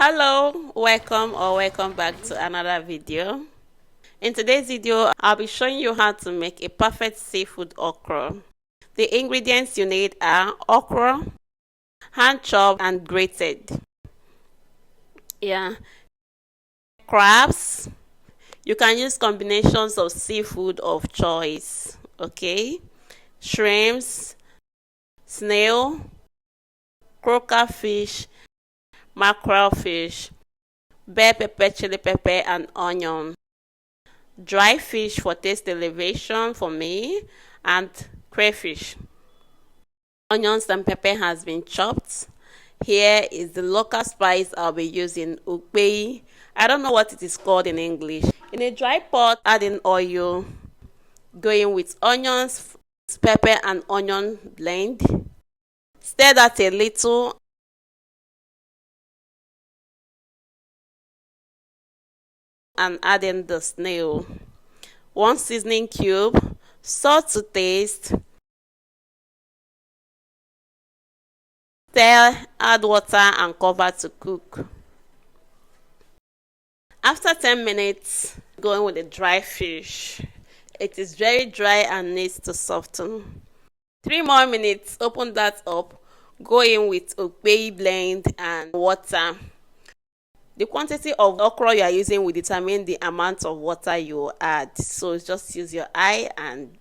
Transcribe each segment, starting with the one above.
Hello, welcome back to another video. In today's video, I'll be showing you how to make a perfect seafood okra. The ingredients you need are okra, hand chopped and grated. Crabs. You can use combinations of seafood of choice. Shrimps, snail, croaker fish, mackerel fish, bell pepper, chili pepper and onion, dry fish for taste elevation for me, and crayfish. Onions and pepper has been chopped. Here is the local spice I'll be using, Okpei. I don't know what it is called in English. In a dry pot, add in oil, going with onions, pepper and onion blend. Stir that a little and add in the snail, 1 seasoning cube, salt to taste. Stir, add water and cover to cook. After 10 minutes, going with the dry fish. It is very dry and needs to soften. 3 more minutes, open that up, go in with Okpei blend and water. The quantity of okra you are using will determine the amount of water you add. So just use your eye and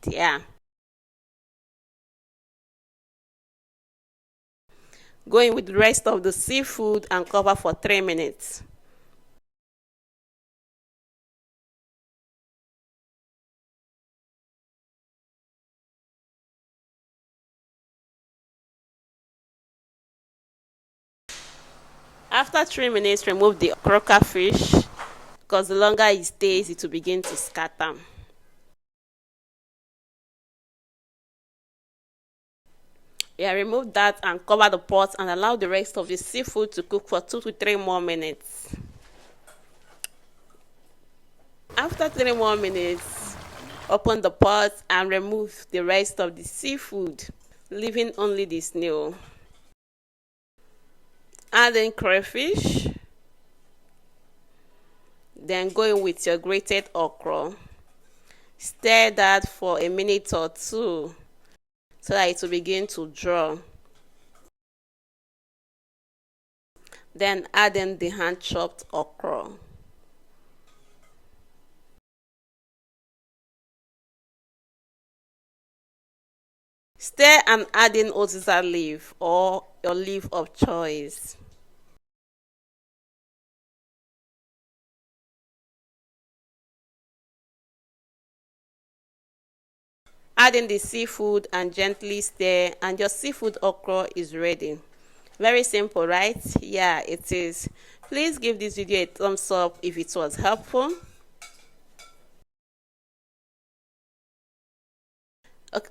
Go in with the rest of the seafood and cover for 3 minutes. After 3 minutes, remove the croaker fish because the longer it stays, it will begin to scatter. Remove that and cover the pot and allow the rest of the seafood to cook for 2 to 3 more minutes. After 3 more minutes, open the pot and remove the rest of the seafood, leaving only the snail. Add in crayfish, then go in with your grated okra. Stir that for a minute or two so that it will begin to draw. Then add in the hand chopped okra. Stir and add in uziza leaf or your leaf of choice. Add in the seafood and gently stir and your seafood okra is ready. Very simple, right? Yeah, it is. Please give this video a thumbs up if it was helpful.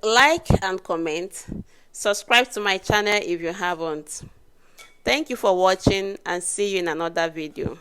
Like and comment. Subscribe to my channel if you haven't. Thank you for watching and see you in another video.